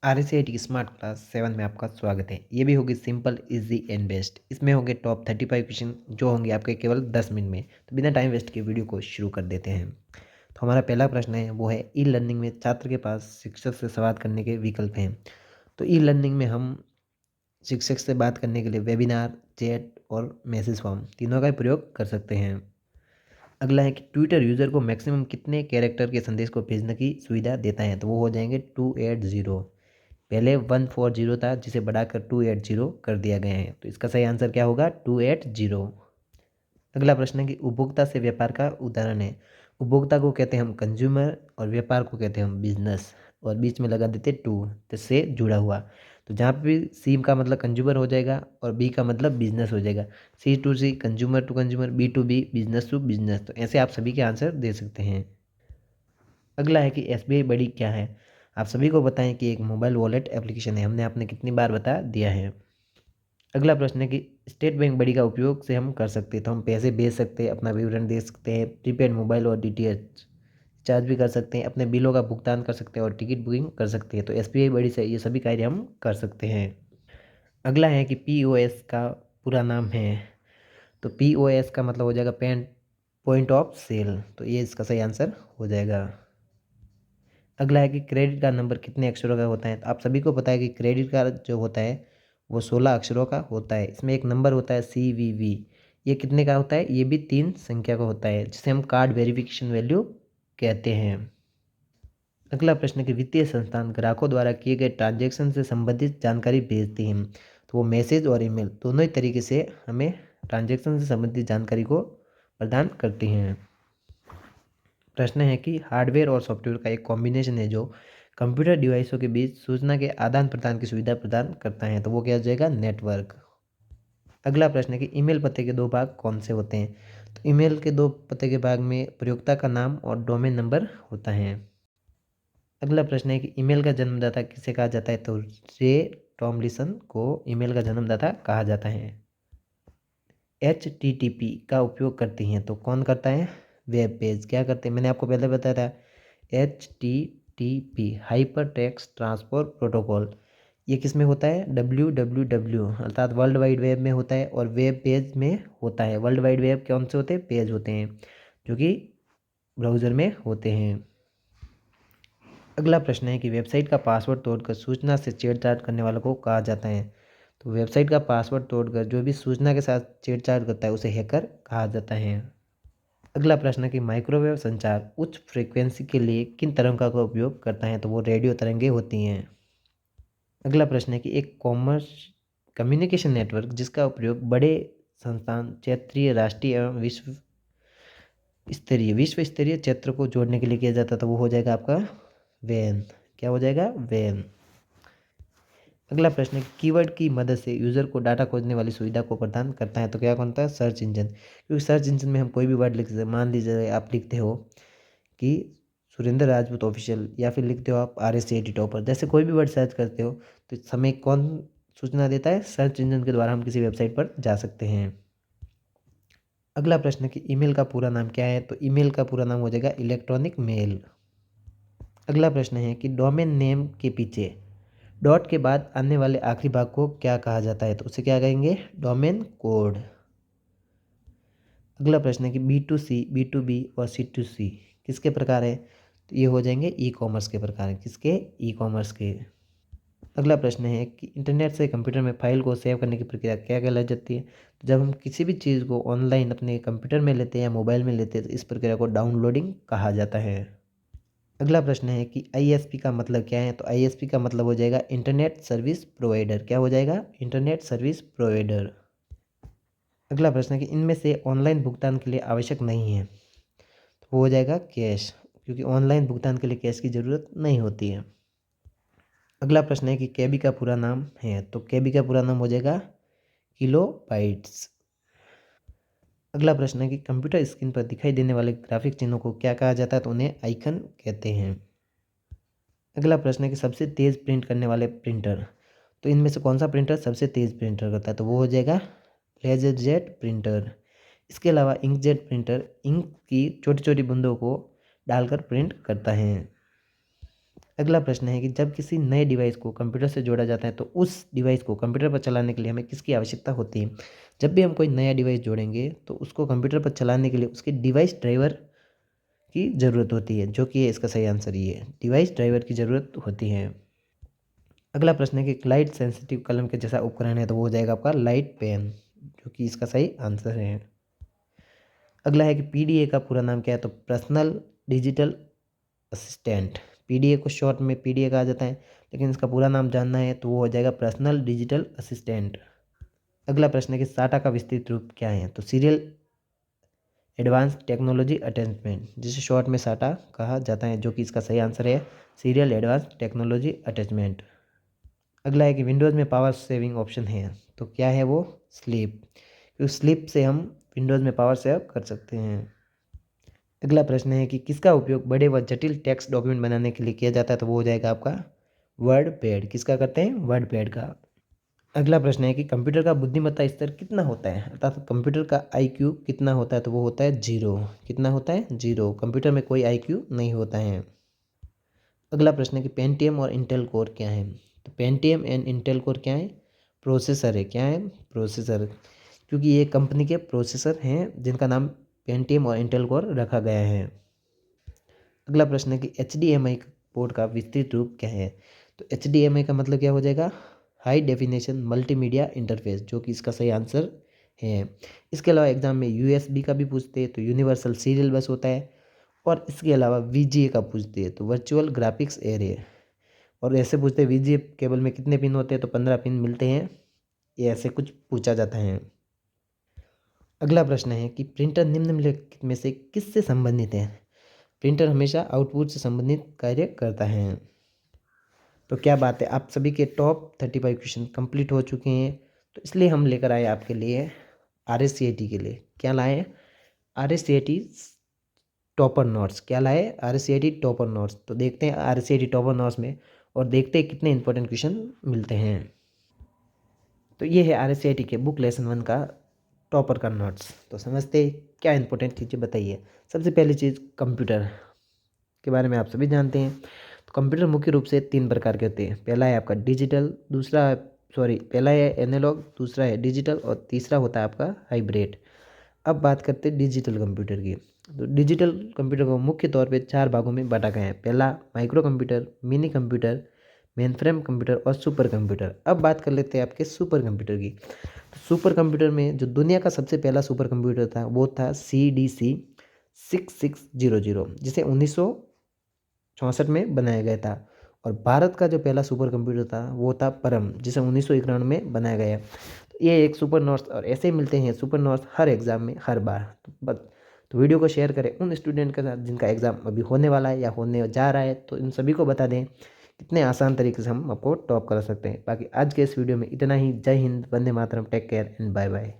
RSAT smart class 7 में आपका स्वागत है। ये भी होगी सिंपल, इजी एंड बेस्ट। इसमें होंगे टॉप 35 क्वेश्चन जो होंगे आपके केवल 10 मिनट में। तो बिना टाइम वेस्ट के वीडियो को शुरू कर देते हैं। तो हमारा पहला प्रश्न है वो है ई लर्निंग में छात्र के पास शिक्षक से सवाल करने के विकल्प हैं। तो ई लर्निंग में हम शिक्षक से बात करने के लिए वेबिनार, चैट और मैसेज फॉर्म तीनों का प्रयोग कर सकते हैं। अगला है कि ट्विटर यूज़र को मैक्सिमम कितने कैरेक्टर के संदेश को भेजने की सुविधा देता है। तो वो हो जाएंगे 280। पहले 140 था जिसे बढ़ाकर 280 कर दिया गया है। तो इसका सही आंसर क्या होगा? 280। अगला प्रश्न है कि उपभोक्ता से व्यापार का उदाहरण है। उपभोक्ता को कहते हैं हम कंज्यूमर और व्यापार को कहते हैं हम बिजनेस, और बीच में लगा देते टू, जिससे जुड़ा हुआ। तो जहाँ पे भी सी का मतलब कंज्यूमर हो जाएगा और बी का मतलब बिजनेस हो जाएगा। C to C, consumer to consumer, B to B, business to business. तो ऐसे आप सभी के आंसर दे सकते हैं। अगला है कि एसबीआई बड़ी क्या है। आप सभी को बताएं कि एक मोबाइल वॉलेट एप्लीकेशन है। हमने आपने कितनी बार बता दिया है। अगला प्रश्न है कि स्टेट बैंक बड़ी का उपयोग से हम कर सकते हैं। तो हम पैसे भेज सकते हैं, अपना विवरण दे सकते हैं, प्रीपेड मोबाइल और डीटीएच चार्ज भी कर सकते हैं, अपने बिलों का भुगतान कर सकते हैं और टिकट बुकिंग कर सकते हैं। तो एसबीआई बड़ी से ये सभी कार्य हम कर सकते हैं। अगला है कि पीओएस का पूरा नाम है। तो पीओएस का मतलब हो जाएगा पॉइंट ऑफ सेल। तो ये इसका सही आंसर हो जाएगा। अगला है कि क्रेडिट कार्ड नंबर कितने अक्षरों का होता है। तो आप सभी को पता है कि क्रेडिट कार्ड जो होता है वो 16 अक्षरों का होता है। इसमें एक नंबर होता है CVV। ये कितने का होता है? ये भी 3 संख्या का होता है, जिसे हम कार्ड वेरिफिकेशन वैल्यू कहते हैं। अगला प्रश्न है कि वित्तीय संस्थान ग्राहकों द्वारा किए गए ट्रांजैक्शन से संबंधित जानकारी भेजती हैं। तो वो मैसेज और ईमेल दोनों ही तरीके से हमें ट्रांजैक्शन से संबंधित जानकारी को प्रदान करती हैं। प्रश्न है कि हार्डवेयर और सॉफ्टवेयर का एक कॉम्बिनेशन है जो कंप्यूटर डिवाइसों के बीच सूचना के आदान प्रदान की सुविधा प्रदान करता है। तो वो क्या हो जाएगा? नेटवर्क। अगला प्रश्न है कि ईमेल पते के दो भाग कौन से होते हैं। तो ईमेल के दो पते के भाग में प्रयोक्ता का नाम और डोमेन नंबर होता है। अगला प्रश्न है कि ईमेल का जन्मदाता किसे कहा जाता है। तो रे टॉमलिसन को ईमेल का जन्मदाता कहा जाता है। HTTP का उपयोग करती हैं तो कौन करता है? वेब पेज क्या करते हैं? मैंने आपको पहले बताया था HTTP hyper text transport protocol. ये किस में होता है? WWW अर्थात वर्ल्ड वाइड वेब में होता है और वेब पेज में होता है। वर्ल्ड वाइड वेब कौन से होते हैं? पेज होते हैं जो कि ब्राउज़र में होते हैं। अगला प्रश्न है कि वेबसाइट का पासवर्ड तोड़कर सूचना से छेड़छाड़ करने वालों को कहा जाता है। तो वेबसाइट का पासवर्ड तोड़कर जो भी सूचना के साथ छेड़छाड़ करता है उसे हैकर कहा जाता है। अगला प्रश्न है कि माइक्रोवेव संचार उच्च फ्रीक्वेंसी के लिए किन तरंगों का उपयोग करता है। तो वो रेडियो तरंगें होती हैं। अगला प्रश्न है कि एक कॉमर्स कम्युनिकेशन नेटवर्क जिसका उपयोग बड़े संस्थान, क्षेत्रीय, राष्ट्रीय एवं विश्व स्तरीय क्षेत्र को जोड़ने के लिए किया जाता है। तो वो हो जाएगा आपका वैन। क्या हो जाएगा? वैन। अगला प्रश्न है कीवर्ड की मदद से यूज़र को डाटा खोजने वाली सुविधा को प्रदान करता है। तो क्या कौन है? Search engine. क्योंकि सर्च इंजन में हम कोई भी वर्ड लिख सकते हैं। मान लीजिए आप लिखते हो कि सुरेंद्र राजपूत ऑफिशियल, या फिर लिखते हो आप RSAT टॉपर, जैसे कोई भी वर्ड सर्च करते हो तो हमें कौन सूचना देता है? सर्च इंजन के द्वारा हम किसी वेबसाइट पर जा सकते हैं। अगला प्रश्न है कि ईमेल का पूरा नाम क्या है। तो ईमेल का पूरा नाम हो जाएगा इलेक्ट्रॉनिक मेल। अगला प्रश्न है कि डोमेन नेम के पीछे डॉट के बाद आने वाले आखिरी भाग को क्या कहा जाता है। तो उसे क्या कहेंगे? Domain code. अगला प्रश्न है कि B2C, B2B और C2C किसके प्रकार है। तो ये हो जाएंगे ई कॉमर्स के प्रकार। किसके? ई कॉमर्स के। अगला प्रश्न है कि इंटरनेट से कंप्यूटर में फाइल को सेव करने की प्रक्रिया क्या कहलाई जाती है। तो जब हम किसी भी चीज़ को ऑनलाइन अपने कंप्यूटर में लेते हैं या मोबाइल में लेते हैं तो इस प्रक्रिया को डाउनलोडिंग कहा जाता है। अगला प्रश्न है कि ISP का मतलब क्या है। तो ISP का मतलब हो जाएगा इंटरनेट सर्विस प्रोवाइडर। क्या हो जाएगा? Internet service provider. अगला प्रश्न है कि इनमें से ऑनलाइन भुगतान के लिए आवश्यक नहीं है। तो वो हो जाएगा कैश, क्योंकि ऑनलाइन भुगतान के लिए कैश की ज़रूरत नहीं होती है। अगला प्रश्न है कि केबी का पूरा नाम है। तो केबी का पूरा नाम हो जाएगा किलो बाइट्स। अगला प्रश्न है कि कंप्यूटर स्क्रीन पर दिखाई देने वाले ग्राफिक चिन्हों को क्या कहा जाता है। तो उन्हें आइकन कहते हैं। अगला प्रश्न है कि सबसे तेज़ प्रिंट करने वाले प्रिंटर। तो इनमें से कौन सा प्रिंटर सबसे तेज़ प्रिंटर करता है। तो वो हो जाएगा लेजरजेट प्रिंटर। इसके अलावा इंकजेट प्रिंटर इंक की छोटी छोटी बूंदों को डालकर प्रिंट करता है। अगला प्रश्न है कि जब किसी नए डिवाइस को कंप्यूटर से जोड़ा जाता है तो उस डिवाइस को कंप्यूटर पर चलाने के लिए हमें किसकी आवश्यकता होती है। जब भी हम कोई नया डिवाइस जोड़ेंगे तो उसको कंप्यूटर पर चलाने के लिए उसके डिवाइस ड्राइवर की ज़रूरत होती है, जो कि है इसका सही आंसर ये है, डिवाइस ड्राइवर की ज़रूरत होती है। अगला प्रश्न है कि लाइट सेंसिटिव कलम के जैसा उपकरण है तो वो हो जाएगा आपका लाइट पेन, जो कि इसका सही आंसर है। अगला है कि पीडीए का पूरा नाम क्या है, तो पर्सनल डिजिटल असिस्टेंट। पीडीए को शॉर्ट में पीडीए कहा जाता है, लेकिन इसका पूरा नाम जानना है तो वो हो जाएगा पर्सनल डिजिटल असिस्टेंट। अगला प्रश्न है कि साटा का विस्तृत रूप क्या है, तो सीरियल एडवांस टेक्नोलॉजी अटैचमेंट, जिसे शॉर्ट में साटा कहा जाता है, जो कि इसका सही आंसर है सीरियल एडवांस टेक्नोलॉजी अटैचमेंट। अगला है कि विंडोज़ में पावर सेविंग ऑप्शन है, तो क्या है वो, स्लीप, क्योंकि स्लीप से हम विंडोज़ में पावर सेव कर सकते हैं। अगला प्रश्न है कि किसका उपयोग बड़े व जटिल टेक्स्ट डॉक्यूमेंट बनाने के लिए किया जाता है, तो वो हो जाएगा आपका वर्ड पैड। किसका करते हैं, वर्ड पैड का। अगला प्रश्न है कि कंप्यूटर का बुद्धिमत्ता स्तर कितना होता है, अर्थात कंप्यूटर का आईक्यू कितना होता है, तो वो होता है 0। कितना होता है, 0। कंप्यूटर में कोई आईक्यू नहीं होता है। अगला प्रश्न है कि पेंटियम और इंटेल कोर क्या है, तो पेंटियम एंड इंटेल कोर क्या है, प्रोसेसर है। क्या है, प्रोसेसर, क्योंकि ये कंपनी के प्रोसेसर हैं जिनका नाम पेंटियम और इंटेल कोर रखा गया है। अगला प्रश्न है कि HDMI पोर्ट का विस्तृत रूप क्या है, तो HDMI का मतलब क्या हो जाएगा, हाई डेफिनेशन मल्टीमीडिया इंटरफेस, जो कि इसका सही आंसर है। इसके अलावा एग्जाम में USB का भी पूछते हैं तो यूनिवर्सल सीरियल बस होता है, और इसके अलावा VGA का पूछते हैं तो वर्चुअल ग्राफिक्स एरे, और ऐसे पूछते हैं VGA केबल में कितने पिन होते हैं, तो 15 पिन मिलते हैं। ये ऐसे कुछ पूछा जाता है। अगला प्रश्न है कि प्रिंटर निम्नलिखित में से किससे संबंधित है। प्रिंटर हमेशा आउटपुट से संबंधित कार्य करता है। तो क्या बात है, आप सभी के टॉप 35 क्वेश्चन कंप्लीट हो चुके हैं, तो इसलिए हम लेकर आए आपके लिए RSCIT के लिए। क्या लाए, RSCIT टॉपर नोट्स। क्या लाए, RSCIT टॉपर नोट्स। तो देखते हैं RSCIT टॉपर नोट्स में, और देखते हैं कितने इंपॉर्टेंट क्वेश्चन मिलते हैं। तो ये है RSCIT के बुक लेसन 1 का टॉपर का नोट्स। तो समझते हैं क्या इंपॉर्टेंट चीज़ें बताइए। सबसे पहली चीज़, कंप्यूटर के बारे में आप सभी जानते हैं। तो कंप्यूटर मुख्य रूप से 3 प्रकार के होते हैं। पहला है आपका डिजिटल, पहला है एनालॉग, दूसरा है डिजिटल, और तीसरा होता है आपका हाइब्रिड। अब बात करते हैं डिजिटल कंप्यूटर की। तो डिजिटल कंप्यूटर को मुख्य तौर पे 4 भागों में बांटा गया है। पहला micro computer, mini computer, mainframe computer और सुपर कंप्यूटर। अब बात कर लेते हैं आपके सुपर कंप्यूटर की। तो सुपर कंप्यूटर में जो दुनिया का सबसे पहला सुपर कंप्यूटर था वो था CDC 6600, जिसे 1964 में बनाया गया था। और भारत का जो पहला सुपर कंप्यूटर था वो था परम, जिसे 1991 में बनाया गया। तो ये एक सुपर नोट्स, और ऐसे ही मिलते हैं सुपर नोट्स हर एग्ज़ाम में हर बार। तो वीडियो को शेयर करें उन स्टूडेंट के साथ जिनका एग्ज़ाम अभी होने वाला है या होने जा रहा है, तो इन सभी को बता दें कितने आसान तरीके से हम आपको टॉप करा सकते हैं। बाकी आज के इस वीडियो में इतना ही। जय हिंद, वंदे मातरम, take care and bye bye.